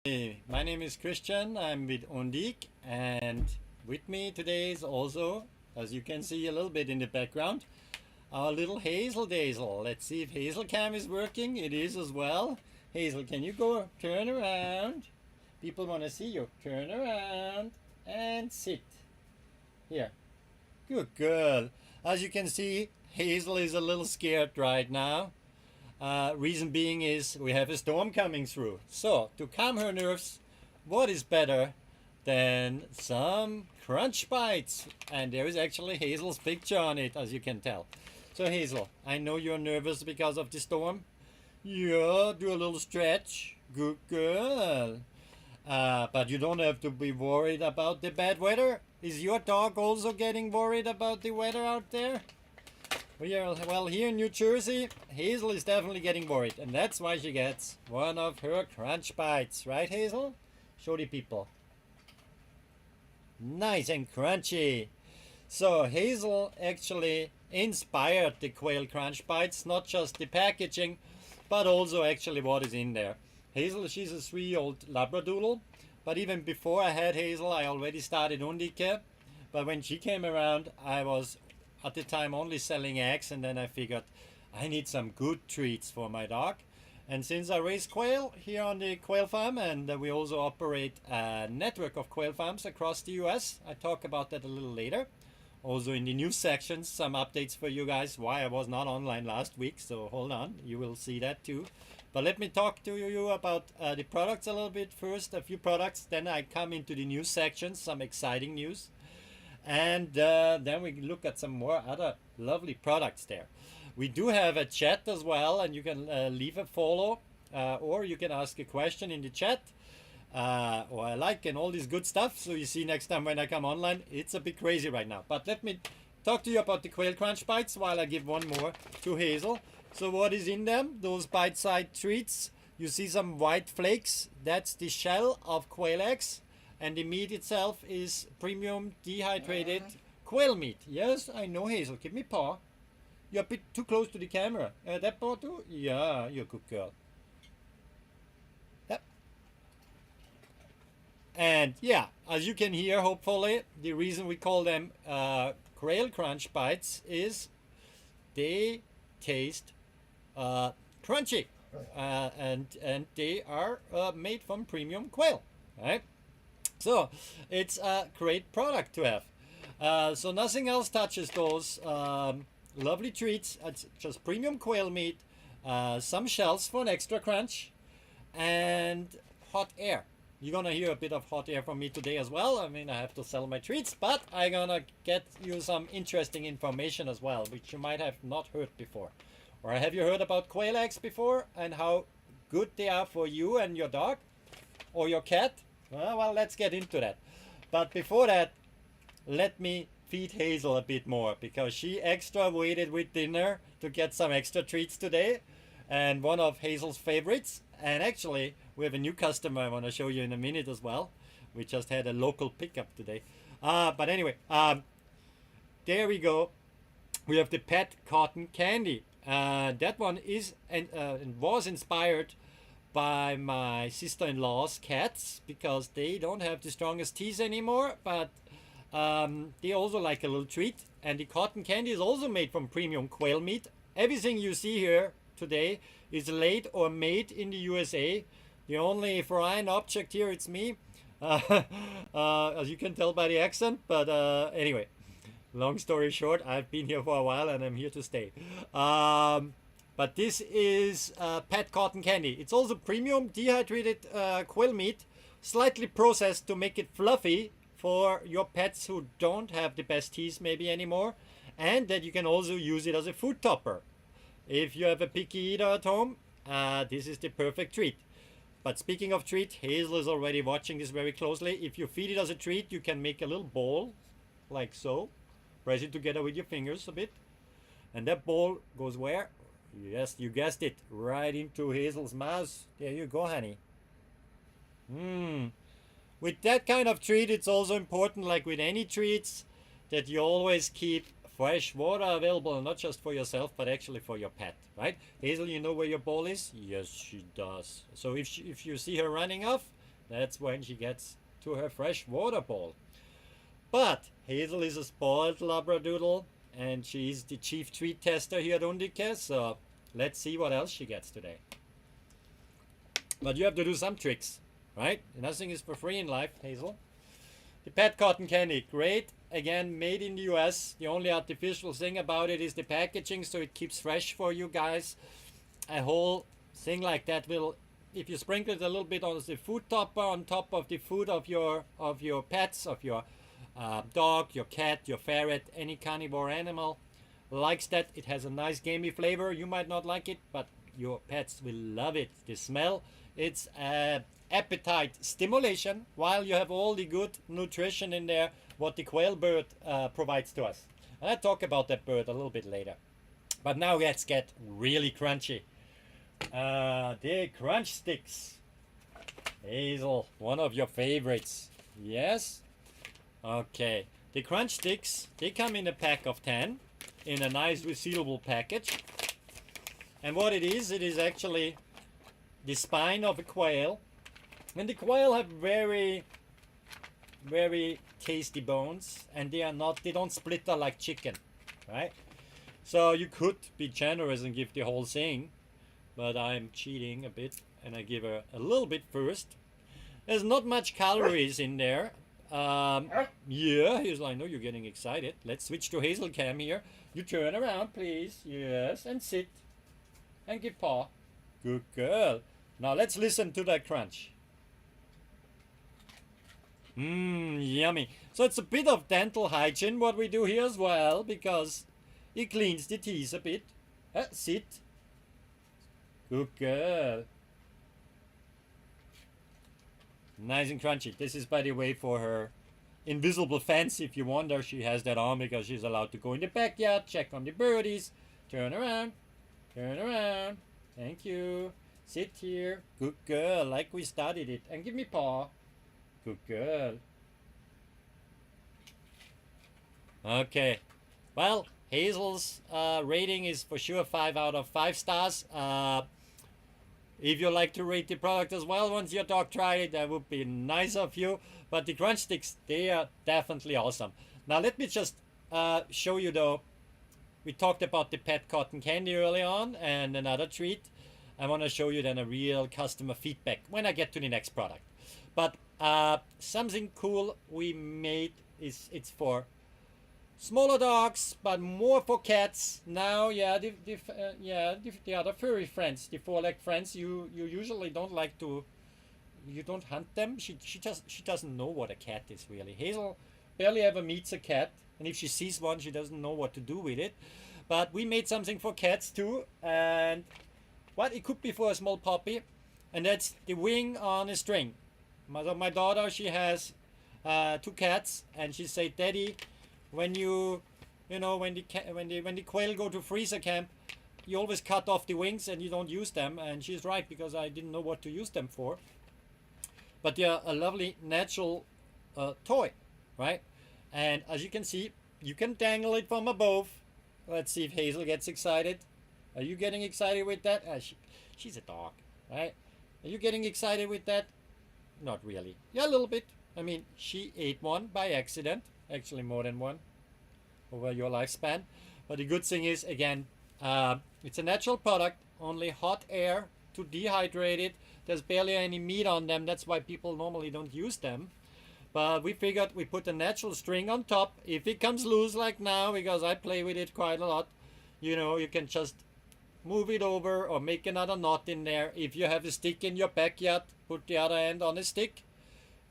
Hey, my name is Christian. I'm with Undique, and with me today is also, as you can see a little bit in the background, our little Hazel Dazel. Let's see if Hazel Cam is working. It is as well. Hazel, can you go turn around? People want to see you. Turn around and sit. Here. Good girl. As you can see, Hazel is a little scared right now. Reason being is we have a storm coming through. So, to calm her nerves, what is better than some crunch bites? And there is actually Hazel's picture on it, as you can tell. So, Hazel, I know you're nervous because of the storm. Yeah, do a little stretch. Good girl. But you don't have to be worried about the bad weather. Is your dog also getting worried about the weather out there? Well, here in New Jersey, Hazel is definitely getting worried, and that's why she gets one of her crunch bites. Right, Hazel? Show the people. Nice and crunchy. So, Hazel actually inspired the Quail Crunch Bites, not just the packaging, but also actually what is in there. Hazel, she's a 3-year-old Labradoodle, but even before I had Hazel, I already started Undique. But when she came around, I was at the time only selling eggs, and then I figured I need some good treats for my dog. And since I raise quail here on the Quail Farm, and we also operate a network of quail farms across the US, I talk about that a little later. Also in the news sections, some updates for you guys why I was not online last week, so hold on, you will see that too. But let me talk to you about the products a little bit first, a few products, then I come into the news sections, some exciting news. And then we look at some more other lovely products there. We do have a chat as well, and you can leave a follow, or you can ask a question in the chat, or I like, and all this good stuff. So you see next time when I come online, it's a bit crazy right now. But let me talk to you about the Quail Crunch Bites while I give one more to Hazel. So what is in them? Those bite-sized treats. You see some white flakes. That's the shell of quail eggs. And the meat itself is premium dehydrated quail meat. Yes, I know, Hazel. Give me paw. You're a bit too close to the camera. That paw too? Yeah, you're a good girl. Yep. And yeah, as you can hear, hopefully, the reason we call them Quail Crunch Bites is they taste crunchy. And they are made from premium quail. Right? So it's a great product to have. So nothing else touches those lovely treats. It's just premium quail meat, some shells for an extra crunch, and hot air. You're gonna hear a bit of hot air from me today as well. I mean, I have to sell my treats, but I'm gonna get you some interesting information as well, which you might have not heard before. Or have you heard about quail eggs before and how good they are for you and your dog or your cat? Well, let's get into that. But before that, let me feed Hazel a bit more, because she extra waited with dinner to get some extra treats today. And one of Hazel's favorites, and actually we have a new customer I want to show you in a minute as well. We just had a local pickup today. But anyway, there we go. We have the pet cotton candy. That one is and was inspired by my sister-in-law's cats, because they don't have the strongest teeth anymore, but they also like a little treat. And the cotton candy is also made from premium quail meat. Everything you see here today is laid or made in the USA. The only foreign object here, it's me, as you can tell by the accent. But anyway, long story short, I've been here for a while and I'm here to stay. But this is pet cotton candy. It's also premium dehydrated quail meat, slightly processed to make it fluffy for your pets who don't have the best teeth maybe anymore, and that you can also use it as a food topper. If you have a picky eater at home, this is the perfect treat. But speaking of treat, Hazel is already watching this very closely. If you feed it as a treat, you can make a little bowl, like so. Press it together with your fingers a bit. And that bowl goes where? Yes, you guessed it, right into Hazel's mouth. There you go, honey. With that kind of treat, it's also important, like with any treats, that you always keep fresh water available, not just for yourself, but actually for your pet, right? Hazel, you know where your bowl is? Yes, she does. So if you see her running off, That's when she gets to her fresh water bowl. But Hazel is a spoiled Labradoodle, and she's the chief treat tester here at Undique, so let's see what else she gets today. But you have to do some tricks, right? Nothing is for free in life, Hazel. The pet cotton candy, great. Again, made in the US. The only artificial thing about it is the packaging, so it keeps fresh for you guys. A whole thing like that will, if you sprinkle it a little bit on the food topper on top of the food of your pets, of your dog, your cat, your ferret, any carnivore animal likes that. It has a nice gamey flavor. You might not like it, but your pets will love it. The smell, it's appetite stimulation, while you have all the good nutrition in there, what the quail bird provides to us. And I'll talk about that bird a little bit later. But now let's get really crunchy. The crunch sticks. Hazel, one of your favorites. Yes? Okay. The crunch sticks, they come in a pack of 10 in a nice resealable package. And what it is actually the spine of a quail. And the quail have very, very tasty bones, and they don't splitter like chicken, right? So you could be generous and give the whole thing, but I'm cheating a bit, and I give her a little bit first. There's not much calories in there. Yeah, I know you're getting excited. Let's switch to Hazel Cam here. You turn around, please. Yes, and sit. And give paw. Good girl. Now let's listen to that crunch. Yummy. So it's a bit of dental hygiene what we do here as well, because it cleans the teeth a bit. Sit. Good girl. Nice and crunchy. This is, by the way, for her invisible fence. If you wonder, she has that on because she's allowed to go in the backyard, check on the birdies. Turn around. Turn around. Thank you. Sit here. Good girl, like we started it. And give me paw. Good girl. Okay. Well, Hazel's rating is for sure 5 out of 5 stars. If you like to rate the product as well once your dog tried it, that would be nice of you. But the crunch sticks, they are definitely awesome. Now let me just show you though. We talked about the pet cotton candy early on and another treat. I want to show you then a real customer feedback when I get to the next product. But something cool we made is it's for smaller dogs, but more for cats. Now, yeah, the other furry friends, the four-legged friends, you usually don't like to, you don't hunt them. She doesn't know what a cat is really. Hazel barely ever meets a cat, and if she sees one, she doesn't know what to do with it. But we made something for cats too, and what it could be for a small puppy, and that's the wing on a string. My daughter, she has 2 cats, and she said, "Daddy, when when the quail go to freezer camp, you always cut off the wings and you don't use them." And she's right, because I didn't know what to use them for. But they're a lovely natural toy, right? And as you can see, you can dangle it from above. Let's see if Hazel gets excited. Are you getting excited with that? She's a dog, right? Are you getting excited with that? Not really. Yeah, a little bit. I mean, she ate one by accident. Actually, more than one over your lifespan. But the good thing is, again, it's a natural product. Only hot air to dehydrate it. There's barely any meat on them. That's why people normally don't use them. But we figured we put a natural string on top. If it comes loose like now, because I play with it quite a lot, you can just move it over or make another knot in there. If you have a stick in your backyard, put the other end on a stick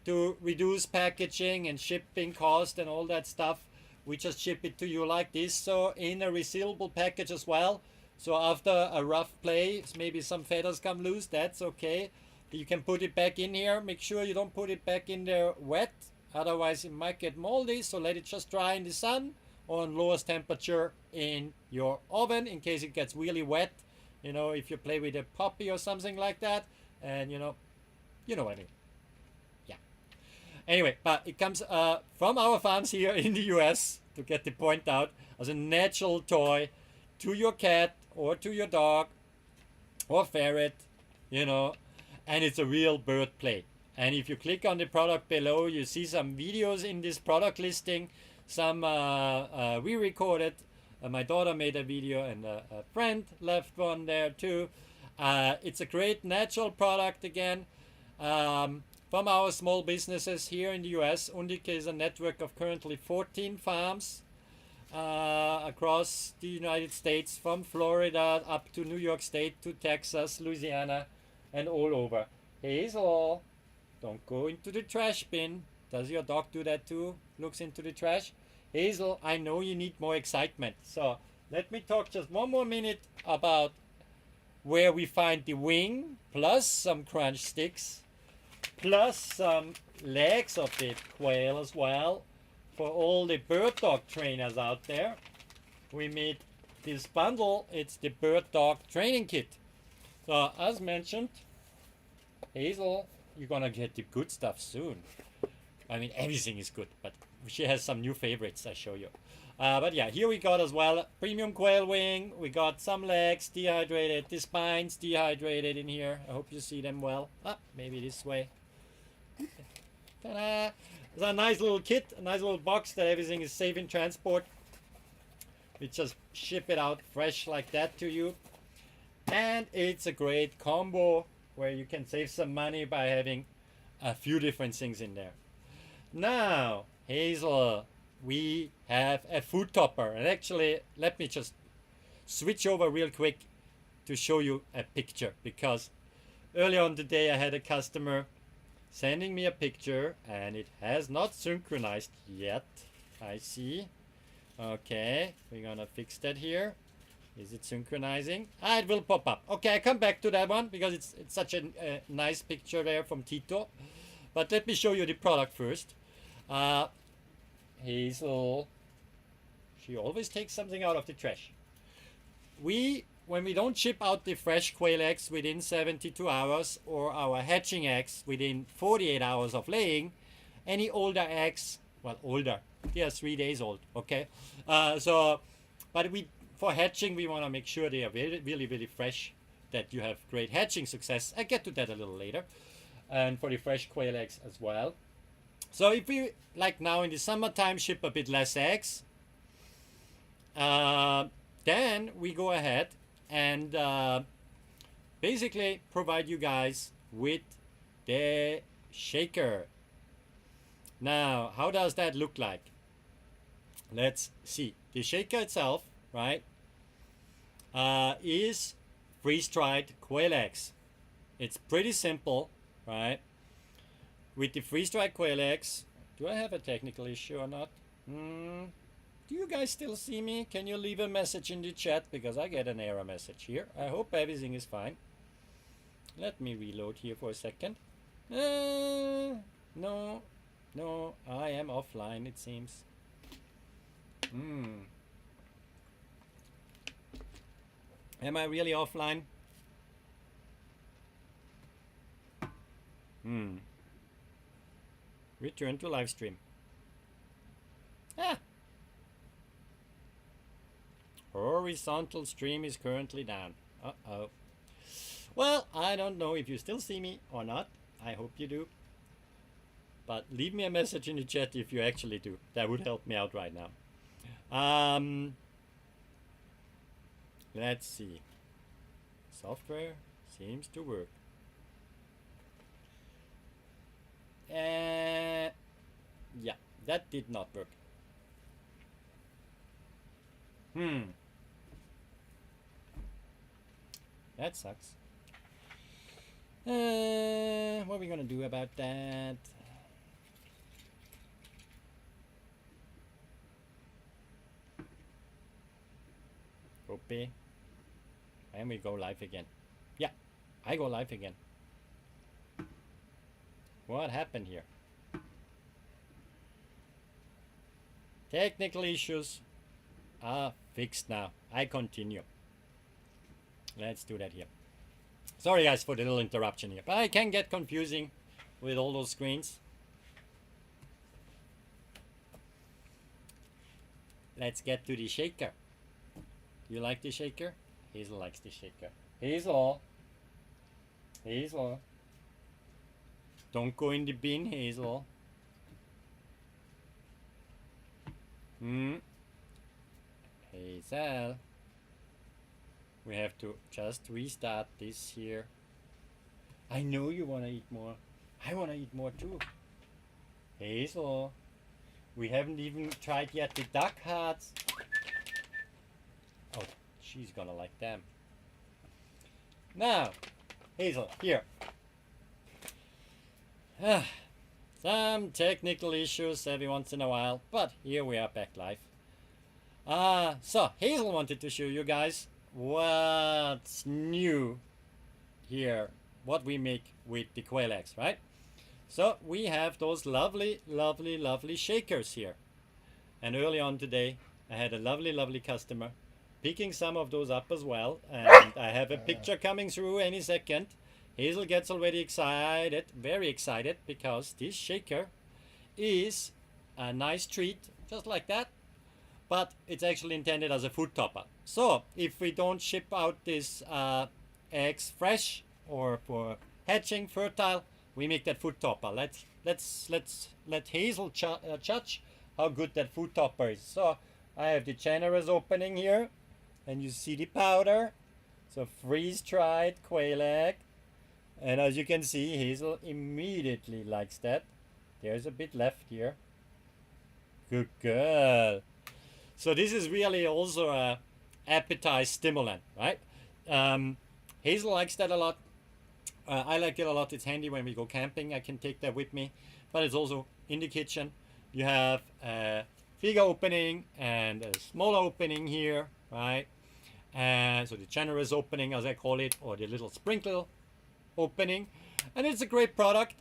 to reduce packaging and shipping cost and all that stuff. We just ship it to you like this, so in a resealable package as well. So after a rough play, maybe some feathers come loose, that's okay. You can put it back in here. Make sure you don't put it back in there wet, otherwise it might get moldy. So let it just dry in the sun or on lowest temperature in your oven in case it gets really wet. If you play with a puppy or something like that, and you know what I mean. Yeah. Anyway, but it comes from our farms here in the US, to get the point out, as a natural toy to your cat or to your dog or ferret, and it's a real bird play. And if you click on the product below, you see some videos in this product listing. Some we recorded. My daughter made a video, and a friend left one there too. It's a great natural product again. From our small businesses here in the US, Undique is a network of currently 14 farms across the United States, from Florida up to New York State to Texas, Louisiana, and all over. Hazel, don't go into the trash bin. Does your dog do that too? Looks into the trash? Hazel, I know you need more excitement. So let me talk just one more minute about where we find the wing, plus some crunch sticks, plus some legs of the quail as well. For all the bird dog trainers out there, we made this bundle. It's the bird dog training kit. So as mentioned, Hazel, you're gonna get the good stuff soon. I mean, everything is good, but she has some new favorites I show you. But yeah, here we got as well premium quail wing. We got some legs dehydrated, the spines dehydrated in here. I hope you see them well. Maybe this way. Ta-da! It's a nice little kit, a nice little box that everything is safe in transport. We just ship it out fresh like that to you. And it's a great combo where you can save some money by having a few different things in there. Now, Hazel, we have a food topper. And actually, let me just switch over real quick to show you a picture, because earlier on today I had a customer sending me a picture and it has not synchronized yet. I see. Okay, we're gonna fix that here. Is it synchronizing? It will pop up. Okay, I come back to that one because it's such a nice picture there from Tito. But let me show you the product first. Hazel, she always takes something out of the trash. When we don't ship out the fresh quail eggs within 72 hours, or our hatching eggs within 48 hours of laying, any older eggs, well, older, they are 3 days old, okay? But for hatching, we want to make sure they are really, really fresh, that you have great hatching success. I get to that a little later. And for the fresh quail eggs as well. So if we, like now in the summertime, ship a bit less eggs, then we go ahead and basically provide you guys with the shaker. Now, how does that look like? Let's see. The shaker itself, right, is freeze-dried quail eggs. It's pretty simple, right? With the freeze-dried quail eggs, do I have a technical issue or not? Do you guys still see me? Can you leave a message in the chat? Because I get an error message here. I hope everything is fine. Let me reload here for a second. No, I am offline, it seems. Am I really offline? Return to live stream. Horizontal stream is currently down. Uh-oh. Well, I don't know if you still see me or not. I hope you do. But leave me a message in the chat if you actually do. That would help me out right now. Let's see. Software seems to work. Yeah, that did not work. That sucks. What are we gonna do about that? Copy. And we go live again. Yeah, I go live again. What happened here? Technical issues are fixed now. I continue. Let's do that here. Sorry guys for the little interruption here, but it can get confusing with all those screens. Let's get to the shaker. You like the shaker? Hazel likes the shaker. Hazel. Hazel. Don't go in the bin, Hazel. Hazel. We have to just restart this here. I know you want to eat more. I want to eat more too. Hazel. We haven't even tried yet the duck hearts. Oh, she's gonna like them. Now, Hazel, here. Some technical issues every once in a while, but here we are back live. So Hazel wanted to show you guys what's new here, what we make with the quail eggs, right? So we have those lovely, lovely, lovely shakers here. And early on today, I had a lovely, lovely customer picking some of those up as well. And I have a picture coming through any second. Hazel gets already excited, very excited, because this shaker is a nice treat, just like that. But it's actually intended as a food topper. So if we don't ship out these eggs fresh or for hatching, fertile, we make that food topper. Let Hazel judge how good that food topper is. So I have the generous opening here, and you see the powder. So freeze-dried quail egg, and as you can see, Hazel immediately likes that. There's a bit left here. Good girl. So this is really also a appetite stimulant, right? Hazel likes that a lot. I like it a lot. It's handy when we go camping. I can take that with me. But it's also in the kitchen. You have a bigger opening and a smaller opening here, right? And so the generous opening, as I call it, or the little sprinkle opening. And it's a great product.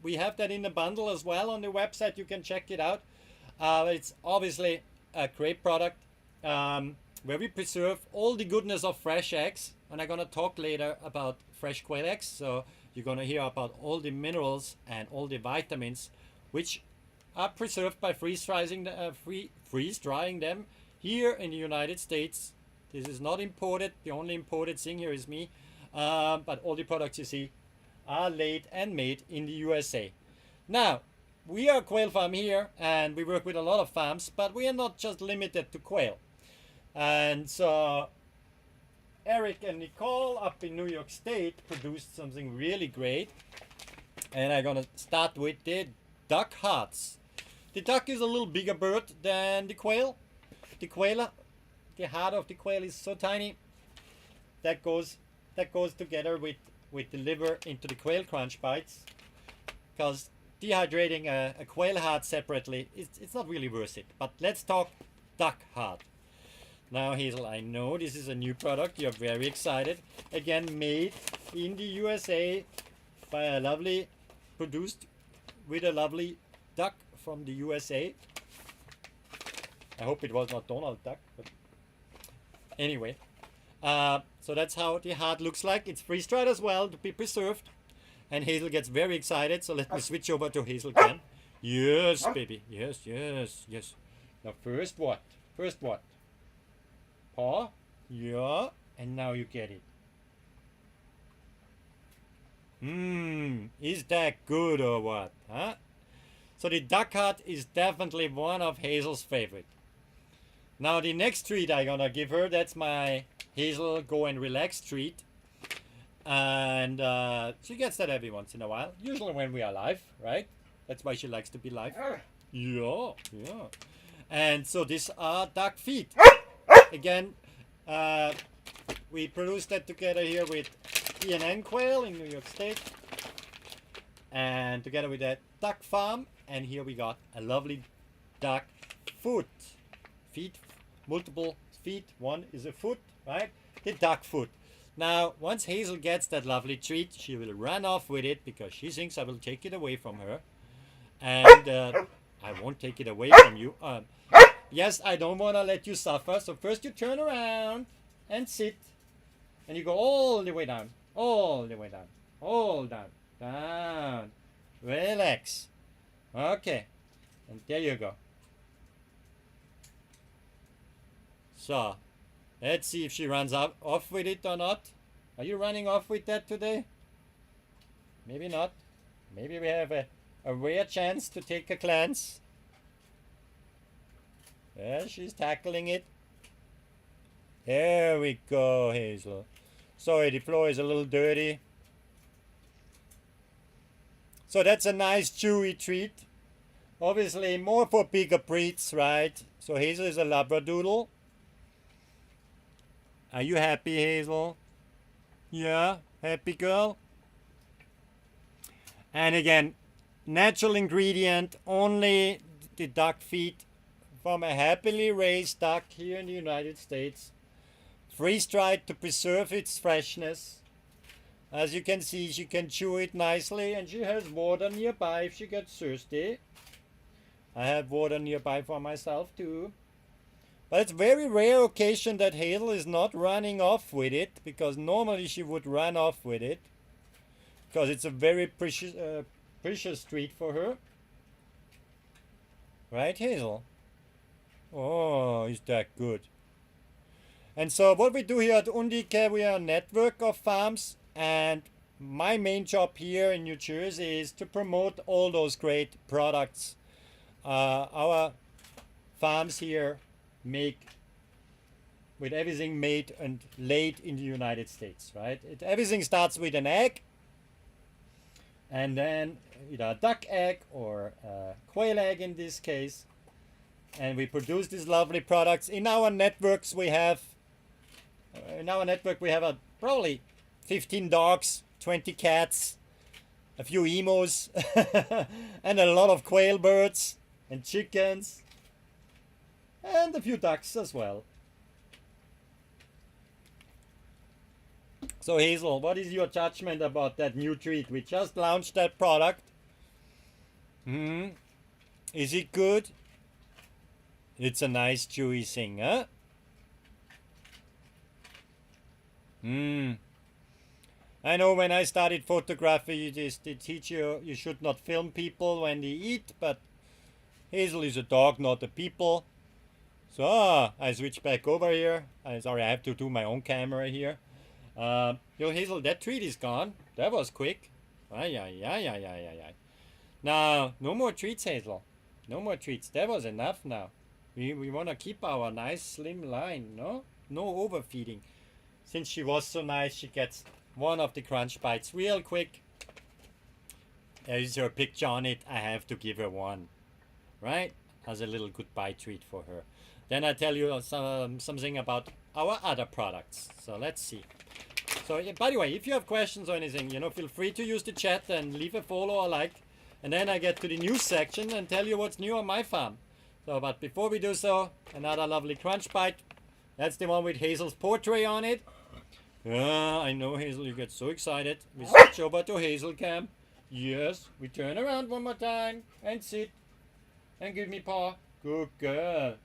We have that in the bundle as well on the website. You can check it out. It's obviously a great product where we preserve all the goodness of fresh eggs. And I'm going to talk later about fresh quail eggs. So you're going to hear about all the minerals and all the vitamins which are preserved by freeze-drying them here in the United States. This is not imported. The only imported thing here is me. But all the products you see are laid and made in the USA. Now, we are Quail Farm here, and we work with a lot of farms, but we are not just limited to quail. And so Eric and Nicole up in New York State produced something really great. And I'm gonna start with the duck hearts. The duck is a little bigger bird than the quail. The heart of the quail is so tiny that goes together with the liver into the quail crunch bites, because dehydrating a quail heart separately, it's not really worth it. But let's talk duck heart. Now, Hazel, I know this is a new product. You're very excited. Again, made in the USA by a lovely, produced with a lovely duck from the USA. I hope it was not Donald Duck, but anyway. So that's how the heart looks like. It's freeze-dried as well to be preserved. And Hazel gets very excited, so let me switch over to Hazel again. Yes, baby. Yes, yes, yes. Now first what? First what? Paw? Yeah. And now you get it. Is that good or what? Huh? So the duck heart is definitely one of Hazel's favorite. Now the next treat I'm gonna give her, that's my Hazel Go and Relax treat. And she gets that every once in a while, usually when we are live, right? That's why she likes to be live. Yeah, yeah. And so these are duck feet. Again, we produced that together here with E&N Quail in New York State, and together with that duck farm. And here we got a lovely duck foot. Feet, multiple feet. One is a foot, right? The duck foot. Now, once Hazel gets that lovely treat, she will run off with it because she thinks I will take it away from her. And I won't take it away from you. Yes, I don't want to let you suffer. So first you turn around and sit. And you go all the way down. All the way down. All down. Down. Relax. Okay. And there you go. So, let's see if she runs off with it or not. Are you running off with that today? Maybe not. Maybe we have a rare chance to take a glance. Yeah, she's tackling it. There we go, Hazel. Sorry, the floor is a little dirty. So that's a nice chewy treat. Obviously more for bigger breeds, right? So Hazel is a Labradoodle. Are you happy, Hazel? Yeah, happy girl? And again, natural ingredient, only the duck feet from a happily raised duck here in the United States. Freeze-dried to preserve its freshness. As you can see, she can chew it nicely, and she has water nearby if she gets thirsty. I have water nearby for myself too. But it's very rare occasion that Hazel is not running off with it, because normally she would run off with it, because it's a very precious treat for her. Right, Hazel? Oh, is that good? And so what we do here at Undique, we are a network of farms, and my main job here in New Jersey is to promote all those great products our farms here make, with everything made and laid in the United States, right? Everything starts with an egg, and then either a duck egg or a quail egg in this case, and we produce these lovely products. In our networks we have probably 15 dogs, 20 cats, a few emos, and a lot of quail birds and chickens, and a few ducks as well. So Hazel, what is your judgment about that new treat? We just launched that product. Is it good? It's a nice chewy thing, huh? I know when I studied photography, they teach you should not film people when they eat, but Hazel is a dog, not a people. So I switch back over here. Sorry, I have to do my own camera here. Hazel, that treat is gone. That was quick. Ay. Now, no more treats, Hazel. No more treats. That was enough now. We want to keep our nice slim line, no? No overfeeding. Since she was so nice, she gets one of the crunch bites real quick. There is her picture on it. I have to give her one, right? As a little goodbye treat for her. Then I tell you something about our other products. So let's see. So by the way, if you have questions or anything, feel free to use the chat and leave a follow or like. And then I get to the news section and tell you what's new on my farm. So, but before we do so, another lovely crunch bite. That's the one with Hazel's portrait on it. I know, Hazel, you get so excited. We switch over to Hazel cam. Yes, we turn around one more time and sit and give me paw. Good girl.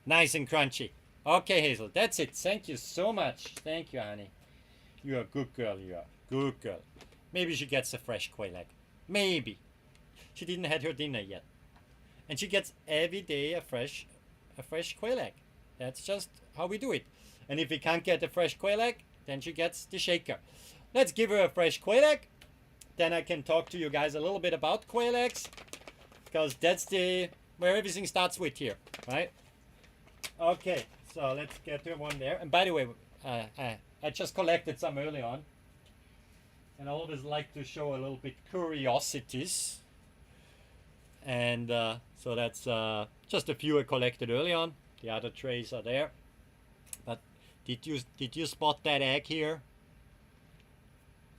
Nice and crunchy. Okay, Hazel, that's it. Thank you so much. Thank you, honey. You're a good girl, you are. Good girl. Maybe she gets a fresh quail egg. Maybe. She didn't have her dinner yet. And she gets every day a fresh quail egg. That's just how we do it. And if we can't get a fresh quail egg, then she gets the shaker. Let's give her a fresh quail egg. Then I can talk to you guys a little bit about quail eggs, because that's where everything starts with here, right? Okay, so let's get her one there. And by the way, I just collected some early on, and I always like to show a little bit curiosities. And so that's just a few I collected early on. The other trays are there. But did you spot that egg here?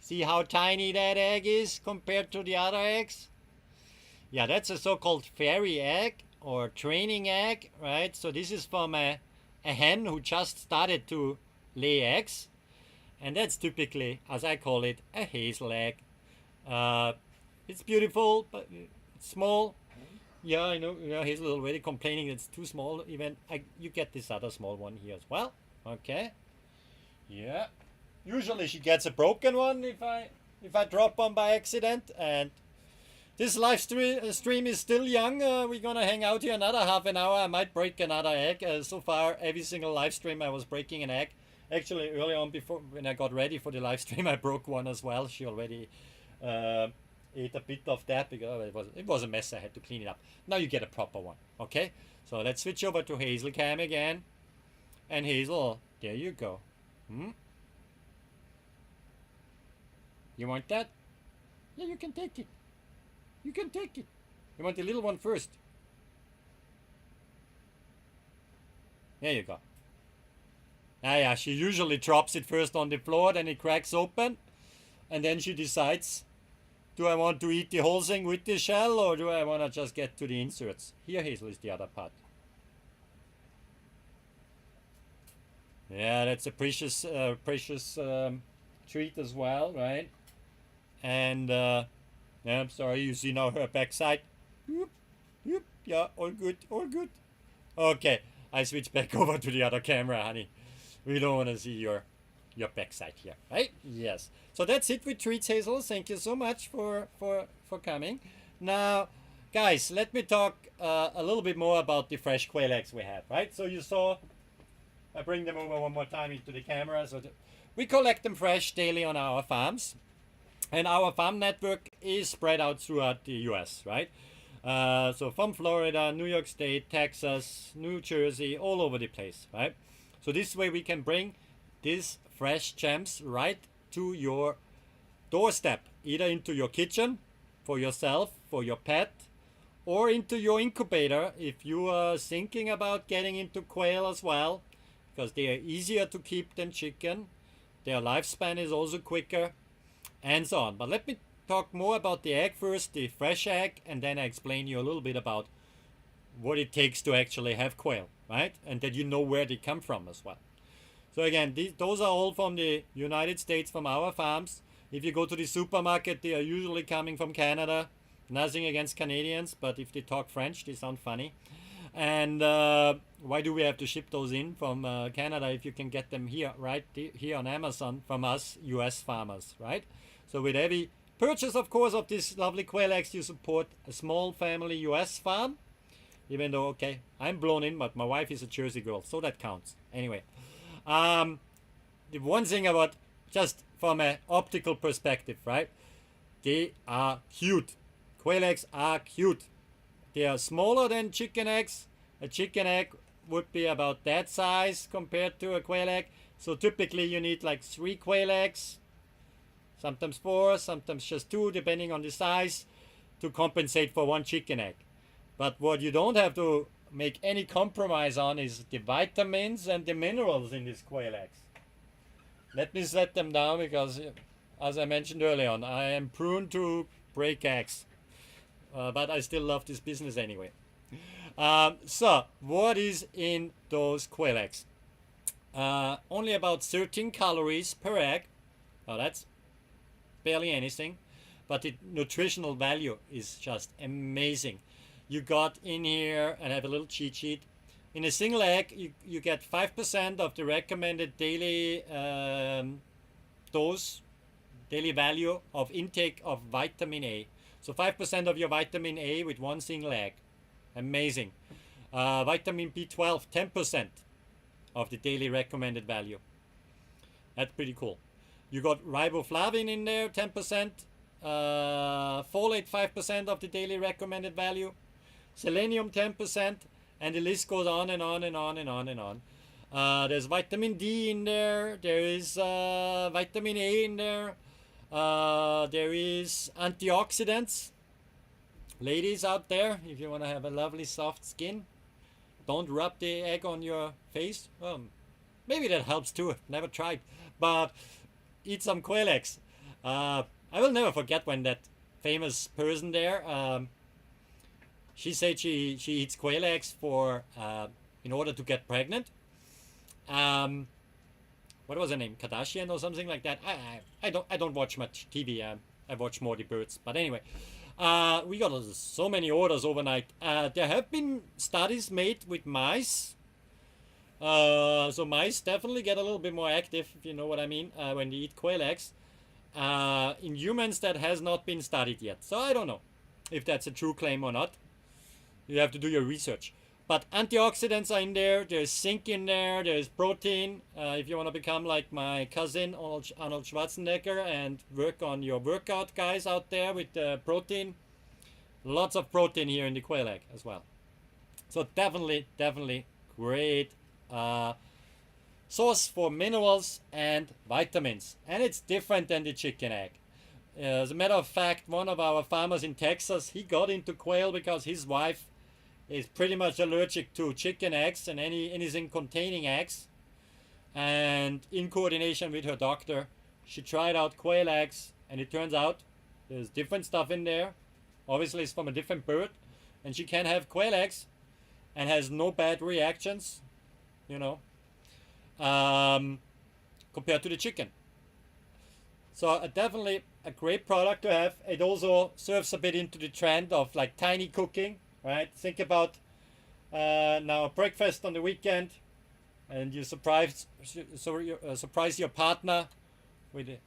See how tiny that egg is compared to the other eggs? Yeah, that's a so-called fairy egg or training egg, right? So this is from a hen who just started to lay eggs. And that's typically, as I call it, a hazel egg. It's beautiful, but it's small. Yeah, I know. Yeah, Hazel already complaining it's too small. Even you get this other small one here as well. Okay. Yeah. Usually she gets a broken one if I drop one by accident. And this live stream is still young. We're gonna hang out here another half an hour. I might break another egg. So far, every single live stream I was breaking an egg. Actually, early on, before when I got ready for the live stream, I broke one as well. She already ate a bit of that because it was a mess. I had to clean it up. Now you get a proper one. Okay, so let's switch over to Hazel Cam again. And Hazel, there you go. You want that? Yeah, you can take it. You can take it. You want the little one first? There you go. Ah, yeah, she usually drops it first on the floor, then it cracks open, and then she decides, do I want to eat the whole thing with the shell, or do I want to just get to the inserts? Here, Hazel, is the other part. Yeah, that's a precious treat as well, right? And yeah, I'm sorry, you see now her backside. Whoop, whoop, yeah, all good, all good. Okay, I switch back over to the other camera, honey. We don't want to see your backside here, right? Yes. So that's it with treats, Hazel. Thank you so much for coming. Now, guys, let me talk a little bit more about the fresh quail eggs we have, right? So you saw, I bring them over one more time into the camera. So we collect them fresh daily on our farms. And our farm network is spread out throughout the US, right? So from Florida, New York State, Texas, New Jersey, all over the place, right? So this way we can bring these fresh gems right to your doorstep, either into your kitchen for yourself, for your pet, or into your incubator if you are thinking about getting into quail as well, because they are easier to keep than chicken. Their lifespan is also quicker, and so on. But let me talk more about the egg first, the fresh egg, and then I explain you a little bit about what it takes to actually have quail, right? And that you know where they come from as well. So again, those are all from the United States, from our farms. If you go to the supermarket, they are usually coming from Canada. Nothing against Canadians, but if they talk French, they sound funny. And why do we have to ship those in from Canada if you can get them here, right? Here on Amazon from us, US farmers, right? So with every purchase, of course, of this lovely quail eggs, you support a small family US farm. Even though, okay, I'm blown in, but my wife is a Jersey girl, so that counts. Anyway, the one thing about, just from an optical perspective, right? They are cute. Quail eggs are cute. They are smaller than chicken eggs. A chicken egg would be about that size compared to a quail egg. So typically you need like 3 quail eggs, sometimes 4, sometimes just 2, depending on the size, to compensate for 1 chicken egg. But what you don't have to make any compromise on is the vitamins and the minerals in these quail eggs. Let me set them down because, as I mentioned earlier on, I am prone to break eggs. But I still love this business anyway. So, what is in those quail eggs? Only about 13 calories per egg. Now that's barely anything. But the nutritional value is just amazing. You got in here, and I have a little cheat sheet. In a single egg, you get 5% of the recommended daily dose, daily value of intake of vitamin A. So 5% of your vitamin A with 1 single egg. Amazing. Vitamin B12, 10% of the daily recommended value. That's pretty cool. You got riboflavin in there, 10%. Folate, 5% of the daily recommended value. Selenium, 10%. And the list goes on and on and on and on and on. There's vitamin D in there. There is vitamin A in there. There is antioxidants. Ladies out there, if you want to have a lovely soft skin, don't rub the egg on your face. Well, maybe that helps too. Never tried. But eat some quail eggs. I will never forget when that famous person there, she said she eats quail eggs for in order to get pregnant. What was her name? Kardashian or something like that. I don't watch much TV. I watch more the birds. But anyway, we got so many orders overnight. There have been studies made with mice. So mice definitely get a little bit more active, if you know what I mean, when they eat quail eggs. In humans, that has not been studied yet. So I don't know if that's a true claim or not. You have to do your research. But antioxidants are in there. There's zinc in there. There's protein. If you want to become like my cousin Arnold Schwarzenegger and work on your workout guys out there with the protein, lots of protein here in the quail egg as well. So definitely great source for minerals and vitamins. And it's different than the chicken egg. As a matter of fact, one of our farmers in Texas, he got into quail because his wife is pretty much allergic to chicken eggs and anything containing eggs. And in coordination with her doctor, she tried out quail eggs, and it turns out there's different stuff in there. Obviously, it's from a different bird, and she can have quail eggs and has no bad reactions, you know, compared to the chicken. So definitely a great product to have. It also serves a bit into the trend of like tiny cooking. Right, think about now a breakfast on the weekend, and you surprise your partner with a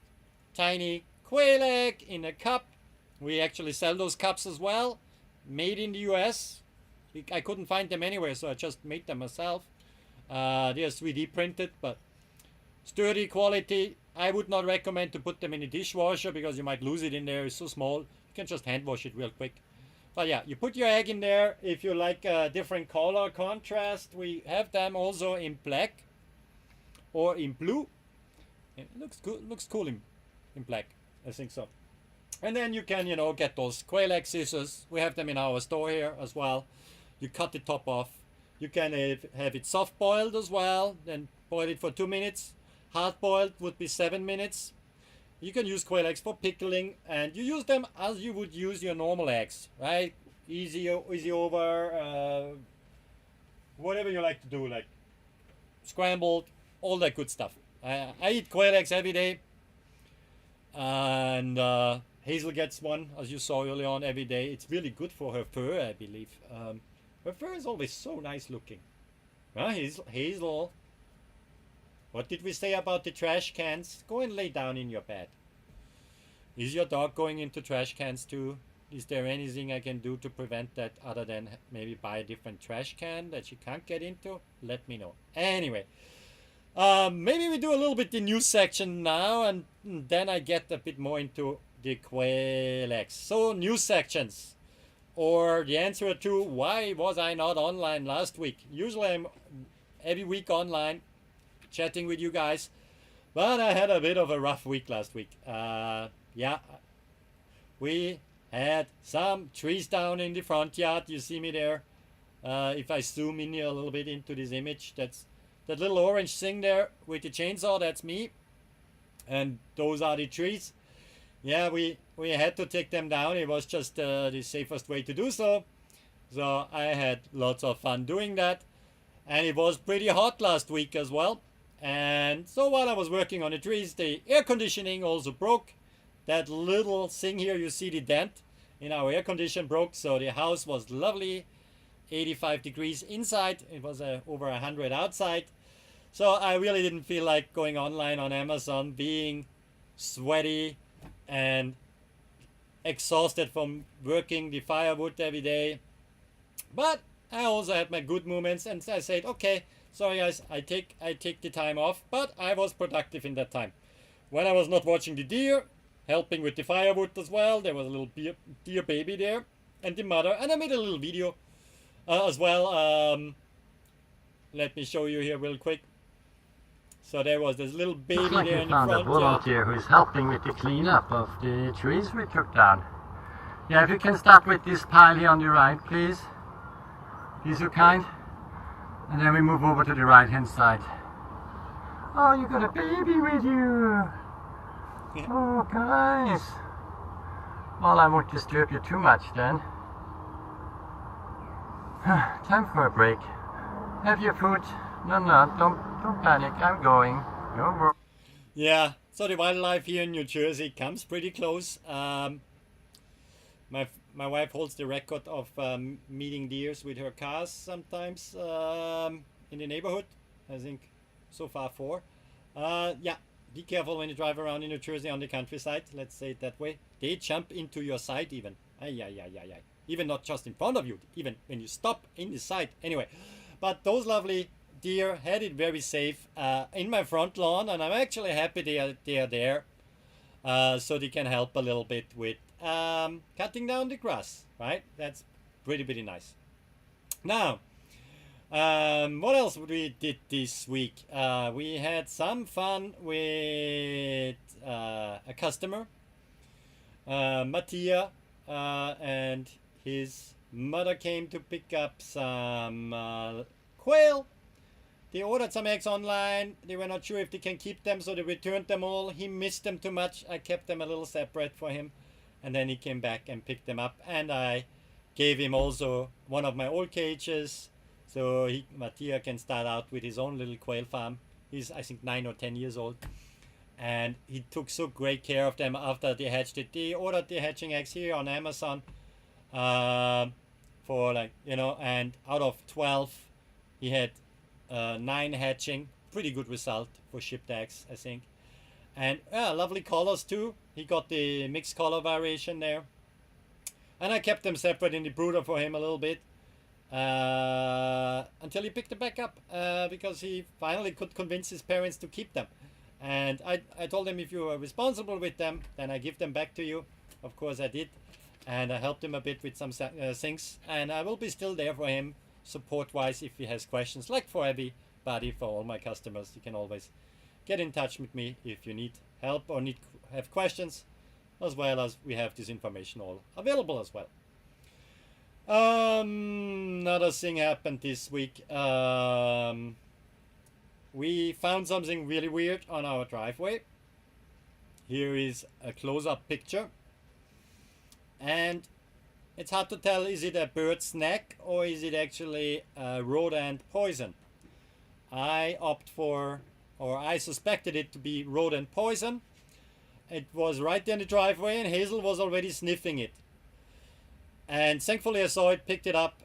tiny quail egg in a cup. We actually sell those cups as well, made in the US. I couldn't find them anywhere, so I just made them myself. They are 3D printed, but sturdy quality. I would not recommend to put them in a dishwasher because you might lose it in there. It's so small. You can just hand wash it real quick. But yeah, you put your egg in there. If you like a different color contrast, we have them also in black or in blue. It looks good. Looks cool in black. I think so. And then you can, get those quail egg scissors. We have them in our store here as well. You cut the top off. You can have it soft boiled as well. Then boil it for 2 minutes. Hard boiled would be 7 minutes. You can use quail eggs for pickling, and you use them as you would use your normal eggs, right? Easy over, whatever you like to do, like scrambled, all that good stuff. I eat quail eggs every day, and Hazel gets one, as you saw early on, every day. It's really good for her fur, I believe. Her fur is always so nice looking. Hazel. What did we say about the trash cans? Go and lay down in your bed. Is your dog going into trash cans too? Is there anything I can do to prevent that other than maybe buy a different trash can that she can't get into? Let me know. Anyway, maybe we do a little bit the news section now, and then I get a bit more into the quail eggs. So news sections, or the answer to why was I not online last week? Usually I'm every week online, chatting with you guys, but I had a bit of a rough week last week. Yeah, we had some trees down in the front yard. You see me there. If I zoom in here a little bit into this image, that's that little orange thing there with the chainsaw. That's me, and those are the trees. Yeah, we had to take them down. It was just the safest way to do so. So I had lots of fun doing that, and it was pretty hot last week as well. And so while I was working on the trees, the air conditioning also broke. That little thing here, you see the dent in our air condition broke. So the house was lovely, 85 degrees inside. It was over 100 outside. So I really didn't feel like going online on Amazon, being sweaty and exhausted from working the firewood every day. But I also had my good moments, and I said, okay, sorry guys, I take the time off, but I was productive in that time. When I was not watching the deer, helping with the firewood as well, there was a little deer baby there, and the mother, and I made a little video as well. Let me show you here real quick. So there was this little baby Looks like there we in the found front a volunteer who's helping with the cleanup of the trees we took down. Yeah, if you can start with this pile here on the right, please. Be so kind. And then we move over to the right hand side. Oh, you got a baby with you! Oh, guys! Well, I won't disturb you too much then. Time for a break. Have your food. No, don't panic. I'm going. No worries. Yeah, so the wildlife here in New Jersey comes pretty close. My wife holds the record of meeting deers with her cars sometimes in the neighborhood. I think so far 4. Yeah, be careful when you drive around in New Jersey on the countryside. Let's say it that way. They jump into your sight even. Ay. even not just in front of you, even when you stop in the side. Anyway, but those lovely deer had it very safe in my front lawn, and I'm actually happy they are there, so they can help a little bit with cutting down the grass, right? That's pretty nice. Now, what else we did this week? We had some fun with a customer, Mattia, and his mother came to pick up some quail. They ordered some eggs online. They were not sure if they can keep them, so they returned them all. He missed them too much. I kept them a little separate for him, and then he came back and picked them up, and I gave him also one of my old cages, so Mattia can start out with his own little quail farm. He's, I think, 9 or 10 years old, and he took so great care of them after they hatched it. They ordered the hatching eggs here on Amazon for, like, you know, and out of 12 he had 9 hatching. Pretty good result for shipped eggs, I think. And lovely colors too. He got the mixed color variation there, and I kept them separate in the brooder for him a little bit until he picked them back up, because he finally could convince his parents to keep them. And I told him, if you are responsible with them, then I give them back to you. Of course I did, and I helped him a bit with some things, and I will be still there for him support wise if he has questions, like for everybody, for all my customers. You can always get in touch with me if you need help or have questions, as well as we have this information all available as well. Another thing happened this week. We found something really weird on our driveway. Here is a close-up picture, and it's hard to tell, is it a bird snack or is it actually rodent poison? I suspected it to be rodent poison. It was right there in the driveway, and Hazel was already sniffing it. And thankfully I saw it, picked it up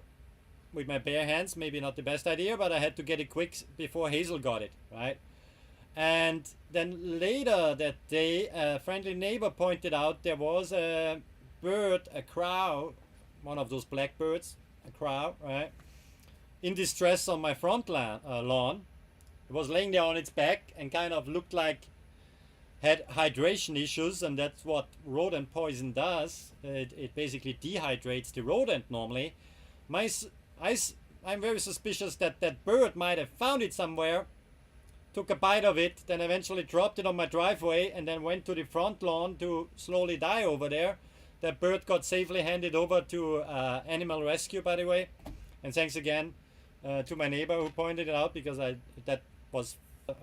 with my bare hands. Maybe not the best idea, but I had to get it quick before Hazel got it, right? And then later that day, a friendly neighbor pointed out there was a bird, a crow, one of those black birds, a crow, right, in distress on my front lawn. It was laying there on its back and kind of looked like had hydration issues, and that's what rodent poison does. It basically dehydrates the rodent normally. I'm very suspicious that that bird might have found it somewhere, took a bite of it, then eventually dropped it on my driveway, and then went to the front lawn to slowly die over there. That bird got safely handed over to animal rescue, by the way. And thanks again to my neighbor who pointed it out, because I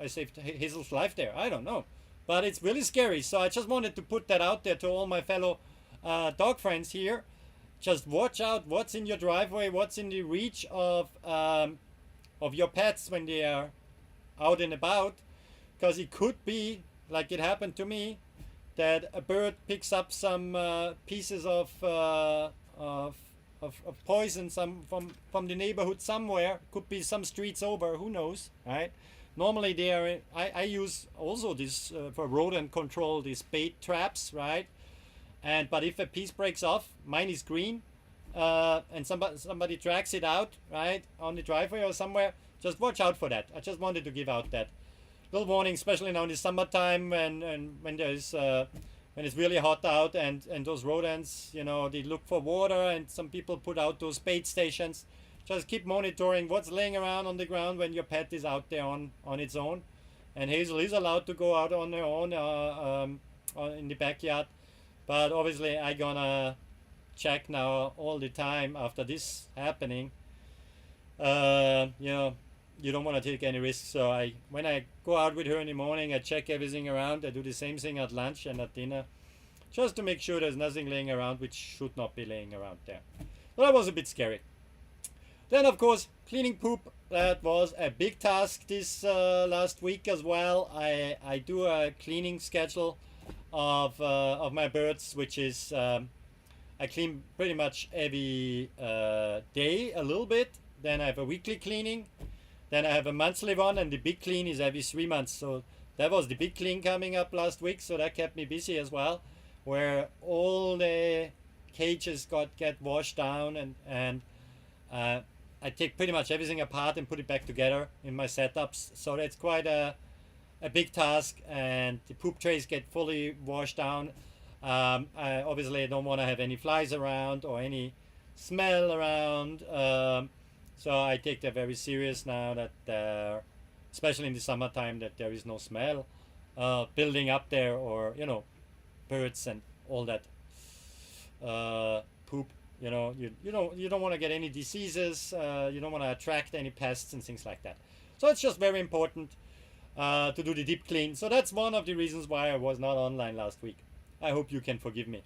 saved Hazel's life there. I don't know, but it's really scary. So I just wanted to put that out there to all my fellow dog friends here. Just watch out what's in your driveway, what's in the reach of your pets when they are out and about, because it could be, like it happened to me, that a bird picks up some pieces of poison from the neighborhood somewhere. Could be some streets over, who knows, right? Normally I use also this for rodent control, these bait traps, right? But if a piece breaks off, mine is green, and somebody drags it out, right, on the driveway or somewhere, just watch out for that. I just wanted to give out that little warning, especially now in the summertime when there's when it's really hot out, and those rodents, you know, they look for water, and some people put out those bait stations. Just keep monitoring what's laying around on the ground when your pet is out there on its own. And Hazel is allowed to go out on her own in the backyard, but obviously I gonna check now all the time after this happening. You know, you don't want to take any risks, so when I go out with her in the morning, I check everything around. I do the same thing at lunch and at dinner, just to make sure there's nothing laying around which should not be laying around there. So that was a bit scary. Then of course, cleaning poop. That was a big task this last week as well. I do a cleaning schedule of my birds, which is I clean pretty much every day a little bit. Then I have a weekly cleaning. Then I have a monthly one, and the big clean is every 3 months. So that was the big clean coming up last week, so that kept me busy as well, where all the cages get washed down, and I take pretty much everything apart and put it back together in my setups. So that's quite a big task, and the poop trays get fully washed down. I obviously don't want to have any flies around or any smell around. So I take that very serious now that, especially in the summertime, that there is no smell building up there, or birds and all that poop. You don't want to get any diseases. You don't want to attract any pests and things like that. So it's just very important to do the deep clean. So that's one of the reasons why I was not online last week. I hope you can forgive me.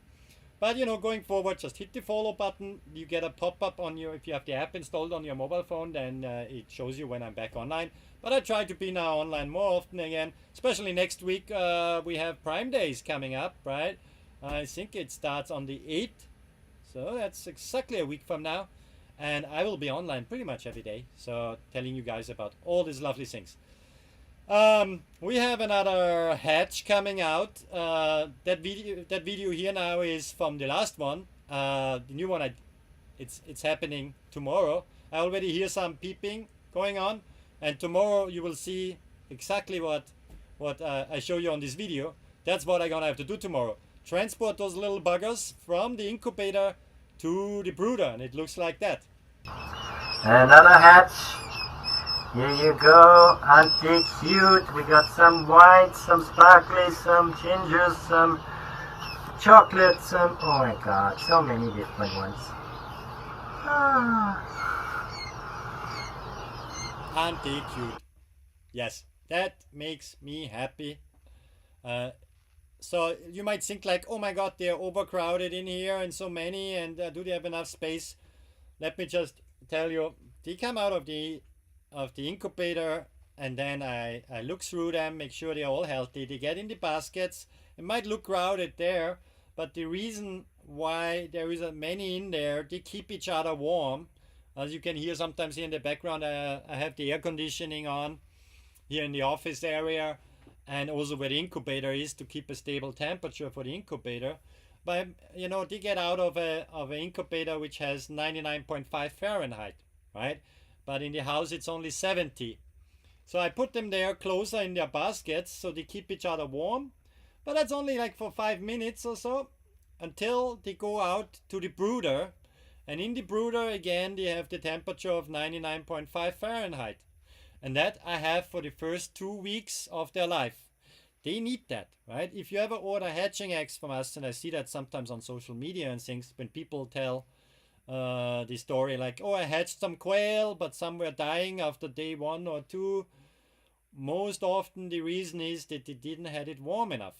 But going forward, just hit the follow button. You get a pop-up on your, if you have the app installed on your mobile phone, then it shows you when I'm back online. But I try to be now online more often again, especially next week. We have Prime Days coming up, right? I think it starts on the 8th. So that's exactly a week from now. And I will be online pretty much every day. So telling you guys about all these lovely things. We have another hatch coming out. That video here now is from the last one. The new one, it's happening tomorrow. I already hear some peeping going on, and tomorrow you will see exactly what I show you on this video. That's what I'm gonna have to do tomorrow. Transport those little buggers from the incubator to the brooder, and it looks like that. Another hatch. Here you go, Undique cute. We got some white, some sparkly, some gingers, some chocolate, some, oh my god, so many different ones. Undique cute. Yes, that makes me happy. So you might think like, oh my god, they're overcrowded in here and so many, and do they have enough space? Let me just tell you, they come out of the incubator, and then I look through them, make sure they're all healthy. They get in the baskets. It might look crowded there, but the reason why there is many in there, they keep each other warm. As you can hear sometimes here in the background, I have the air conditioning on here in the office area, and also where the incubator is, to keep a stable temperature for the incubator. But they get out of an incubator which has 99.5 Fahrenheit, right? But in the house it's only 70. So I put them there closer in their baskets so they keep each other warm. But that's only like for 5 minutes or so, until they go out to the brooder. And in the brooder again they have the temperature of 99.5 Fahrenheit. And that I have for the first 2 weeks of their life. They need that, right? If you ever order hatching eggs from us, and I see that sometimes on social media and things, when people tell the story like, oh, I hatched some quail, but some were dying after day 1 or 2. Most often the reason is that they didn't have it warm enough.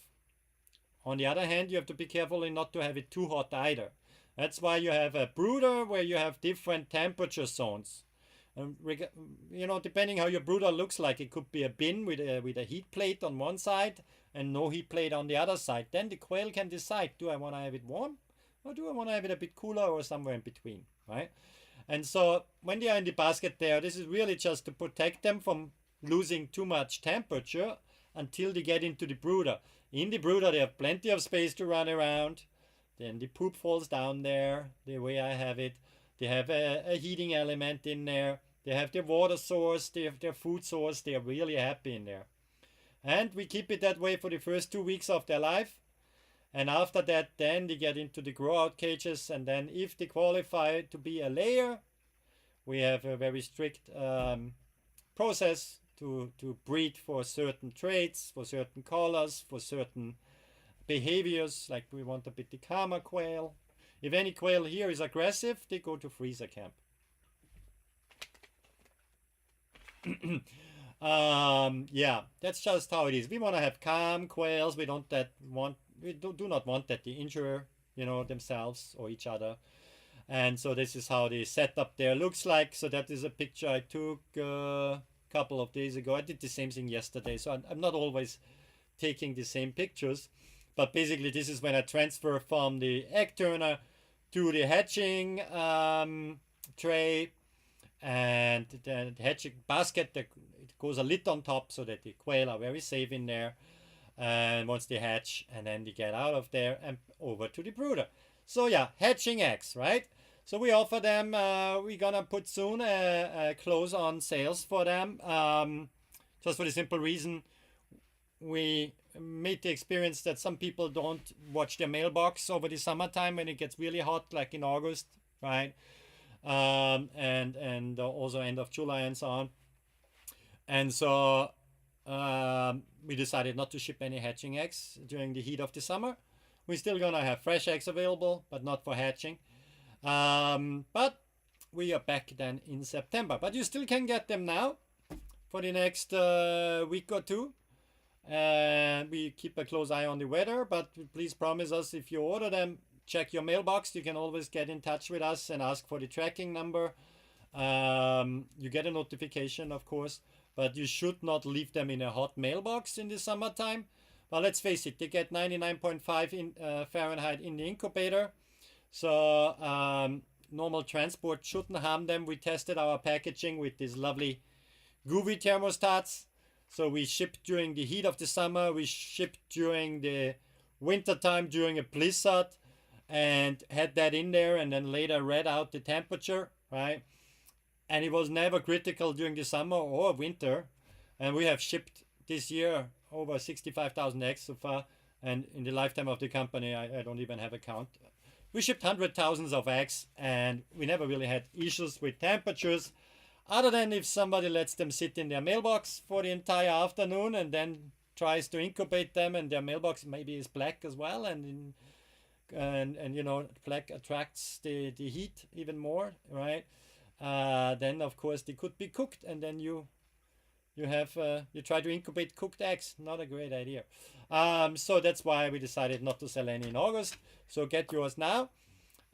On the other hand, you have to be careful not to have it too hot either. That's why you have a brooder where you have different temperature zones. Depending how your brooder looks like, it could be a bin with a heat plate on one side and no heat plate on the other side. Then the quail can decide, do I want to have it warm, or do I want to have it a bit cooler, or somewhere in between, right? And so when they are in the basket there, this is really just to protect them from losing too much temperature until they get into the brooder. In the brooder, they have plenty of space to run around. Then the poop falls down there, the way I have it. They have a heating element in there. They have their water source. They have their food source. They are really happy in there. And we keep it that way for the first 2 weeks of their life. And after that, then they get into the grow-out cages. And then if they qualify to be a layer, we have a very strict process to breed for certain traits, for certain colors, for certain behaviors. Like we want a bit the calmer quail. If any quail here is aggressive, they go to freezer camp. Yeah, that's just how it is. We want to have calm quails. We do not want that they injure, themselves or each other. And so this is how the setup there looks like. So that is a picture I took a couple of days ago. I did the same thing yesterday, so I'm not always taking the same pictures. But basically, this is when I transfer from the egg turner to the hatching tray, and the hatching basket. It goes a lid on top so that the quail are very safe in there. And once they hatch, and then they get out of there and over to the brooder. So yeah, hatching eggs, right? So we offer them, we're gonna put soon a close on sales for them, just for the simple reason we made the experience that some people don't watch their mailbox over the summertime when it gets really hot, like in August, right? And also end of July and so on. And so we decided not to ship any hatching eggs during the heat of the summer. We're still gonna have fresh eggs available, but not for hatching. But we are back then in September. But you still can get them now for the next week or two. We keep a close eye on the weather, but please promise us if you order them, check your mailbox. You can always get in touch with us and ask for the tracking number. You get a notification, of course, but you should not leave them in a hot mailbox in the summertime. Well, let's face it, they get 99.5 in Fahrenheit in the incubator. So normal transport shouldn't harm them. We tested our packaging with these lovely Groovy thermostats. So we shipped during the heat of the summer, we shipped during the winter time during a blizzard and had that in there, and then later read out the temperature, right? And it was never critical during the summer or winter. And we have shipped this year over 65,000 eggs so far. And in the lifetime of the company, I don't even have a count. We shipped hundreds of thousands of eggs, and we never really had issues with temperatures, other than if somebody lets them sit in their mailbox for the entire afternoon and then tries to incubate them, and their mailbox maybe is black as well, and you know, black attracts the heat even more, right? Then of course they could be cooked, and then you try to incubate cooked eggs. Not a great idea. So that's why we decided not to sell any in August. So get yours now.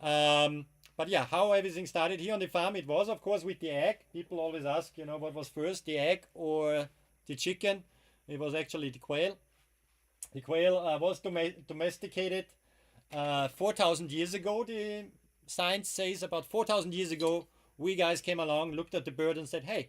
But yeah, how everything started here on the farm, it was of course with the egg. People always ask, you know, what was first, the egg or the chicken? It was actually the quail. The quail was domesticated 4,000 years ago. The science says about 4,000 years ago, we guys came along, looked at the bird and said, hey,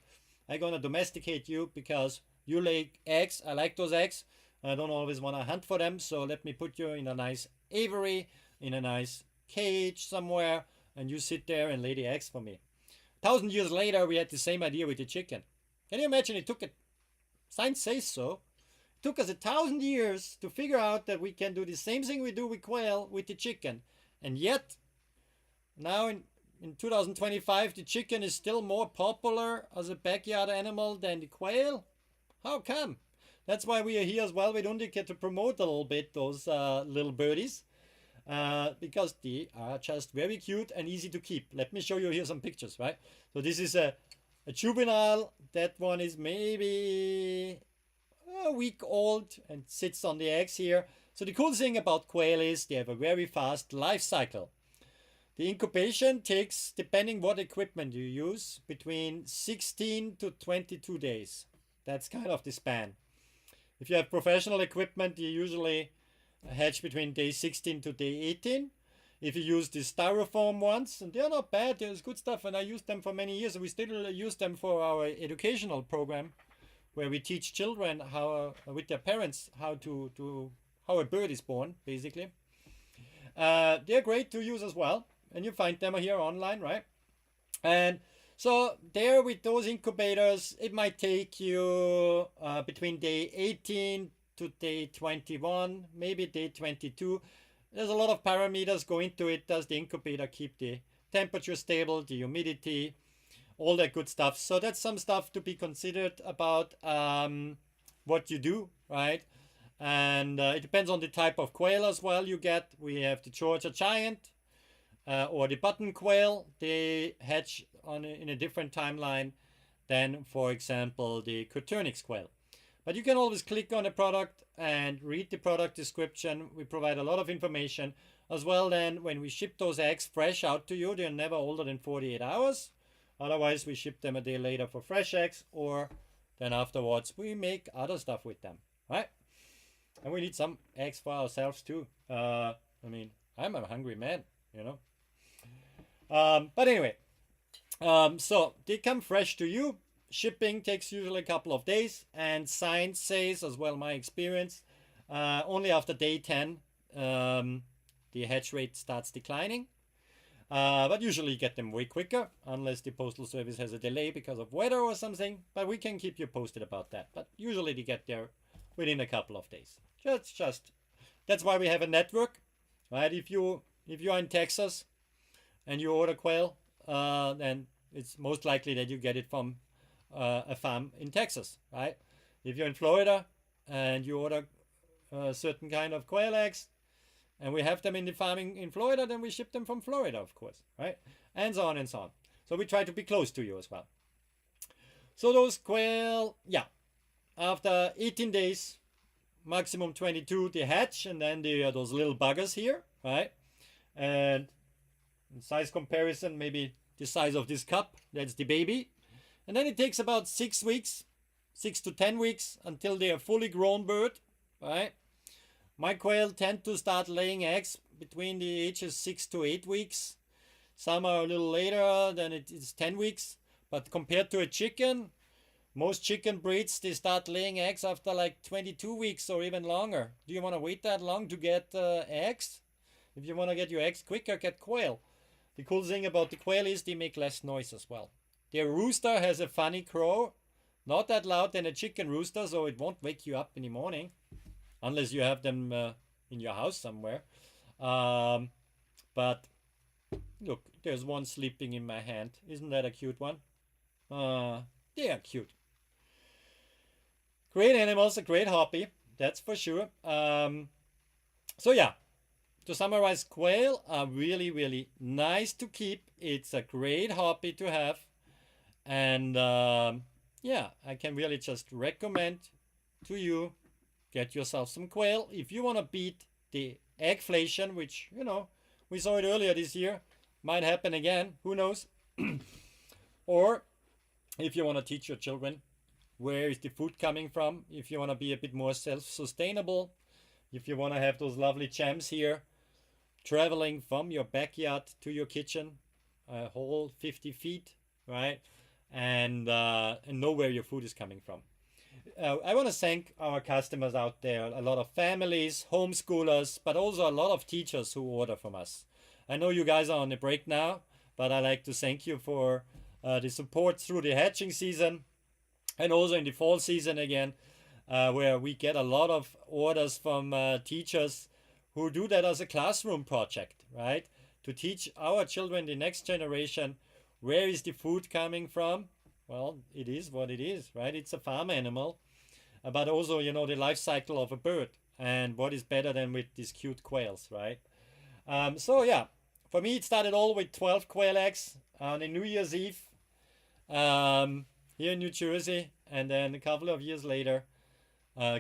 I'm gonna domesticate you because you lay eggs. I like those eggs. I don't always want to hunt for them, so let me put you in a nice aviary, in a nice cage somewhere, and you sit there and lay the eggs for me. 1,000 years later, we had the same idea with the chicken. Can you imagine? It took science says so. It took us 1,000 years to figure out that we can do the same thing we do with quail with the chicken, and yet now in 2025, the chicken is still more popular as a backyard animal than the quail. How come? That's why we are here as well with Undique to promote a little bit those little birdies, because they are just very cute and easy to keep. Let me show you here some pictures, right? So this is a juvenile. That one is maybe a week old and sits on the eggs here. So the cool thing about quail is they have a very fast life cycle. The incubation takes, depending what equipment you use, between 16 to 22 days. That's kind of the span. If you have professional equipment, you usually hatch between day 16 to day 18. If you use the styrofoam ones, and they're not bad, there's good stuff, and I used them for many years. We still use them for our educational program, where we teach children how, with their parents, how a bird is born, basically. They're great to use as well. And you find them here online, right? And so there with those incubators, it might take you between day 18 to day 21, maybe day 22. There's a lot of parameters go into it. Does the incubator keep the temperature stable, the humidity, all that good stuff? So that's some stuff to be considered about what you do, right? And it depends on the type of quail as well you get. We have the Georgia Giant, or the button quail. They hatch in a different timeline than, for example, the Coturnix quail. But you can always click on a product and read the product description. We provide a lot of information as well. Then when we ship those eggs fresh out to you, they're never older than 48 hours. Otherwise, we ship them a day later for fresh eggs, or then afterwards we make other stuff with them, right? And we need some eggs for ourselves too. I mean, I'm a hungry man, you know. But anyway, so they come fresh to you. Shipping takes usually a couple of days, and science says as well, my experience, only after day 10 the hatch rate starts declining. But usually you get them way quicker, unless the postal service has a delay because of weather or something. But we can keep you posted about that. But usually they get there within a couple of days. Just that's why we have a network, right? If you are in Texas and you order quail, then it's most likely that you get it from a farm in Texas, right? If you're in Florida and you order a certain kind of quail eggs, and we have them in the farming in Florida, then we ship them from Florida, of course, right? And so on and so on. So we try to be close to you as well. So those quail, yeah, after 18 days, maximum 22, they hatch, and then they are those little buggers here, right? And in size comparison, maybe the size of this cup, that's the baby. And then it takes about 6 weeks, 6 to 10 weeks, until they are fully grown bird, right? My quail tend to start laying eggs between the ages 6 to 8 weeks. Some are a little later, then it's 10 weeks. But compared to a chicken, most chicken breeds, they start laying eggs after like 22 weeks or even longer. Do you want to wait that long to get eggs? If you want to get your eggs quicker, get quail. The cool thing about the quail is they make less noise as well. Their rooster has a funny crow, not that loud than a chicken rooster, so it won't wake you up in the morning. Unless you have them in your house somewhere. But look, there's one sleeping in my hand. Isn't that a cute one? They are cute. Great animals, a great hobby. That's for sure. So yeah, to summarize, quail are really, really nice to keep. It's a great hobby to have. And yeah, I can really just recommend to you, get yourself some quail. If you want to beat the eggflation, which, you know, we saw it earlier this year, might happen again, who knows? Or if you want to teach your children where is the food coming from, if you want to be a bit more self-sustainable, if you want to have those lovely gems here, traveling from your backyard to your kitchen, a whole 50 feet, right? And know where your food is coming from. I want to thank our customers out there, a lot of families, homeschoolers, but also a lot of teachers who order from us. I know you guys are on a break now, but I like to thank you for the support through the hatching season and also in the fall season again, where we get a lot of orders from teachers who do that as a classroom project, right? To teach our children, the next generation, where is the food coming from? Well, it is what it is, right? It's a farm animal, but also, you know, the life cycle of a bird. And what is better than with these cute quails, right? So yeah, for me, it started all with 12 quail eggs on a New Year's Eve here in New Jersey. And then a couple of years later,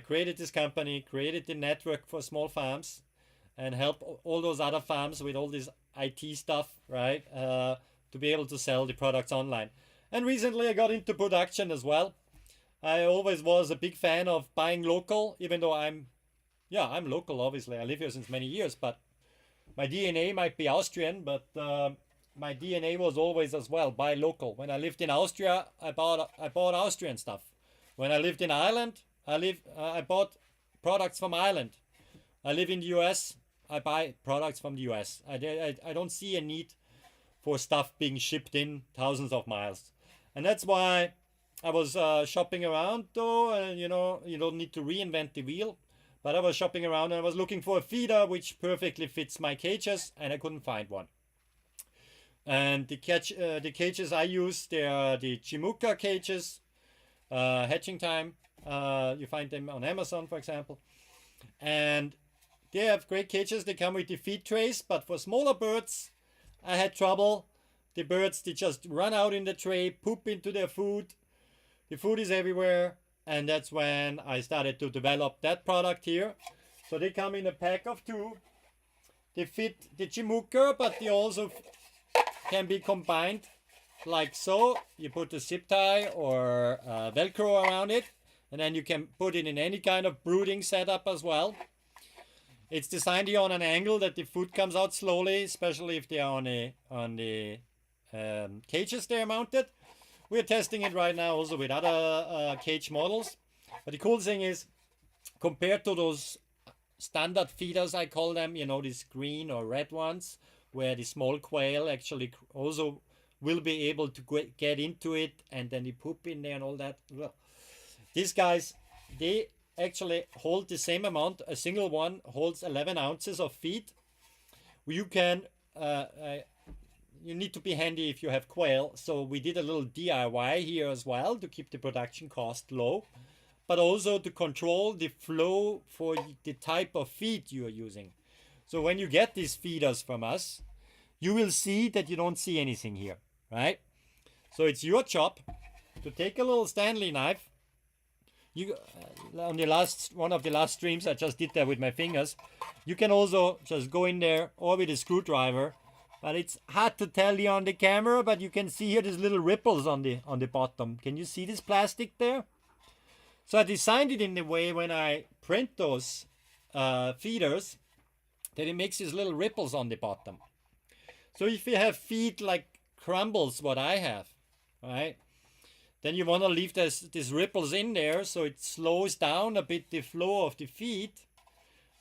created this company, created the network for small farms, and help all those other farms with all this IT stuff, right? To be able to sell the products online. And recently I got into production as well. I always was a big fan of buying local, even though I'm local, obviously. I live here since many years, but my DNA might be Austrian, but my DNA was always as well, buy local. When I lived in Austria, I bought Austrian stuff. When I lived in Ireland, I bought products from Ireland. I live in the US, I buy products from the US. I don't see a need for stuff being shipped in thousands of miles. And that's why I was shopping around though, and you know, you don't need to reinvent the wheel. But I was shopping around and I was looking for a feeder which perfectly fits my cages, and I couldn't find one. And the cages I use, they are the Chimuka cages, hatching time. You find them on Amazon, for example. And they have great cages. They come with the feed trays, but for smaller birds, I had trouble. The birds, they just run out in the tray, poop into their food. The food is everywhere. And that's when I started to develop that product here. So they come in a pack of 2. They fit the Chimuka, but they also can be combined like so. You put a zip tie or Velcro around it, and then you can put it in any kind of brooding setup as well. It's designed here on an angle that the food comes out slowly, especially if they are on the cages they are mounted. We're testing it right now also with other cage models. But the cool thing is, compared to those standard feeders, I call them, you know, these green or red ones, where the small quail actually also will be able to get into it, and then they poop in there and all that. Well, these guys, they actually hold the same amount. A single one holds 11 ounces of feed. You can, you need to be handy if you have quail. So we did a little DIY here as well to keep the production cost low, but also to control the flow for the type of feed you are using. So when you get these feeders from us, you will see that you don't see anything here, right? So it's your job to take a little Stanley knife. You on the last one of the last streams, I just did that with my fingers. You can also just go in there or with a screwdriver, but it's hard to tell you on the camera. But you can see here these little ripples on the bottom. Can you see this plastic there? So I designed it in the way when I print those feeders that it makes these little ripples on the bottom. So if you have feed like crumbles, what I have, right? Then you want to leave these ripples in there so it slows down a bit the flow of the feed,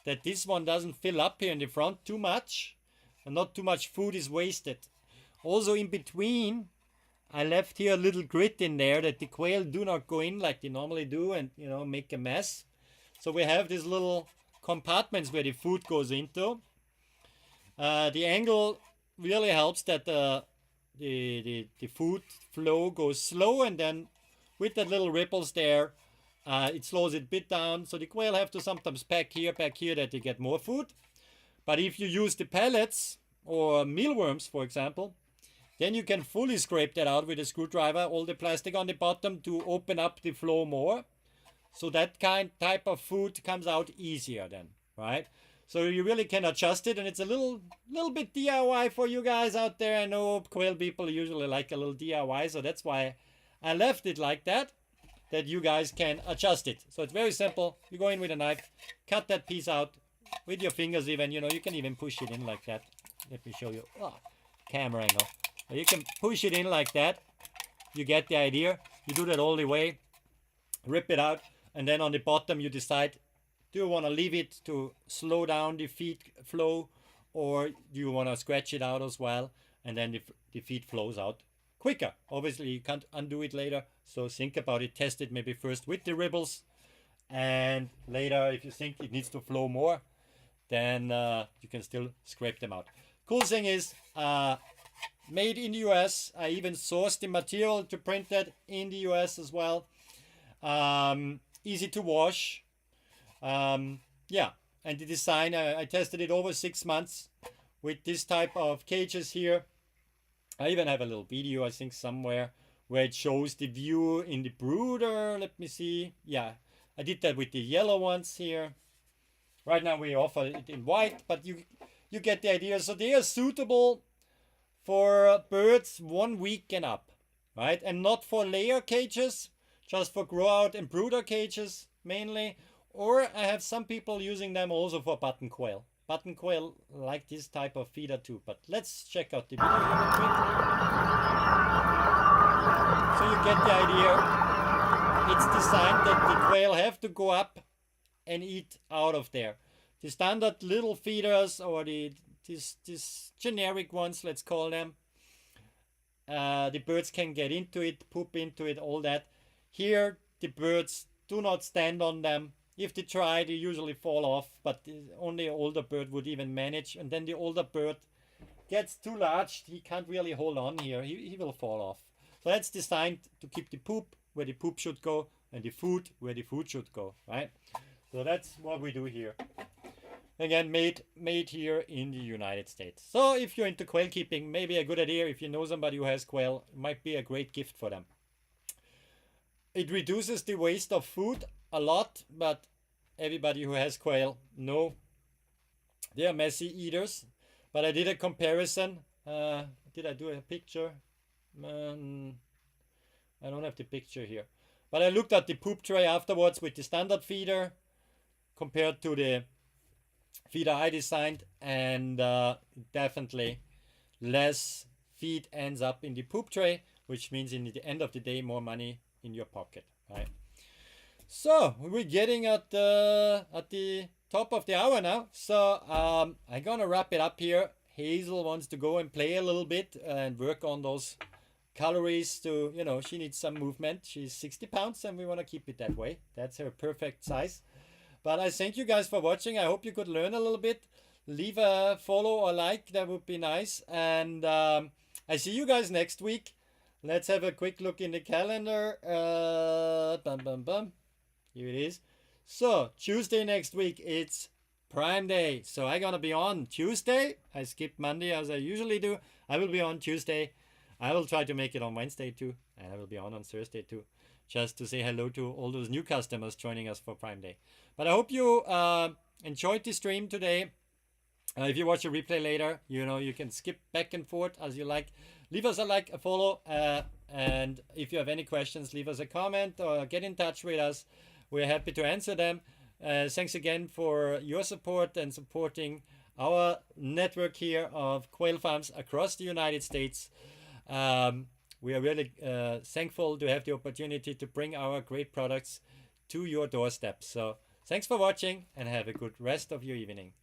that this one doesn't fill up here in the front too much and not too much food is wasted. Also in between, I left here a little grit in there that the quail do not go in like they normally do and, you know, make a mess. So we have these little compartments where the food goes into. The angle really helps that the food flow goes slow, and then with the little ripples there, it slows it a bit down. So the quail have to sometimes pack here that they get more food. But if you use the pellets or mealworms, for example, then you can fully scrape that out with a screwdriver, all the plastic on the bottom, to open up the flow more. So that type of food comes out easier then, right? So you really can adjust it, and it's a little bit DIY for you guys out there. I know quail people usually like a little DIY, so that's why I left it like that you guys can adjust it. So it's very simple. You go in with a knife, cut that piece out with your fingers even, you know, you can even push it in like that. Let me show you. Oh, camera angle. You can push it in like that. You get the idea. You do that all the way. Rip it out, and then on the bottom you decide, do you want to leave it to slow down the feed flow, or do you want to scratch it out as well, and then the feed flows out quicker. Obviously you can't undo it later, so think about it. Test it maybe first with the ripples, and later if you think it needs to flow more, then you can still scrape them out. Cool thing is, made in the US. I even sourced the material to print that in the US as well. Easy to wash. Yeah, and the design, I tested it over 6 months with this type of cages here. I even have a little video, I think, somewhere where it shows the view in the brooder. Let me see. Yeah, I did that with the yellow ones here. Right now we offer it in white, but you get the idea. So they are suitable for birds 1 week and up, right? And not for layer cages, just for grow out and brooder cages mainly. Or I have some people using them also for button quail. Button quail like this type of feeder too. But let's check out the video real quick. So you get the idea. It's designed that the quail have to go up and eat out of there. The standard little feeders, or these generic ones, let's call them, the birds can get into it, poop into it, all that. Here the birds do not stand on them. If they try, they usually fall off, but only an older bird would even manage. And then the older bird gets too large, he can't really hold on here, he will fall off. So that's designed to keep the poop where the poop should go, and the food where the food should go, right? So that's what we do here. Again, made here in the United States. So if you're into quail keeping, maybe a good idea. If you know somebody who has quail, it might be a great gift for them. It reduces the waste of food a lot, but everybody who has quail know they are messy eaters. But I did a comparison. Did I do a picture? I don't have the picture here. But I looked at the poop tray afterwards with the standard feeder compared to the feeder I designed, and definitely less feed ends up in the poop tray, which means in the end of the day more money in your pocket, right? So we're getting at the top of the hour now, so I'm gonna wrap it up here. Hazel wants to go and play a little bit and work on those calories to, you know, she needs some movement. She's 60 pounds and we want to keep it that way. That's her perfect size. But I thank you guys for watching. I hope you could learn a little bit. Leave a follow or like, that would be nice. And I see you guys next week. Let's have a quick look in the calendar. Here it is. So Tuesday next week, it's Prime Day. So I'm gonna be on Tuesday. I skipped Monday as I usually do. I will be on Tuesday. I will try to make it on Wednesday too, and I will be on Thursday too, just to say hello to all those new customers joining us for Prime Day. But I hope you enjoyed the stream today. If you watch a replay later, you know, you can skip back and forth as you like. Leave us a like, a follow, and if you have any questions, leave us a comment or get in touch with us. We're happy to answer them. Thanks again for your support and supporting our network here of quail farms across the United States. We are really thankful to have the opportunity to bring our great products to your doorstep. So thanks for watching and have a good rest of your evening.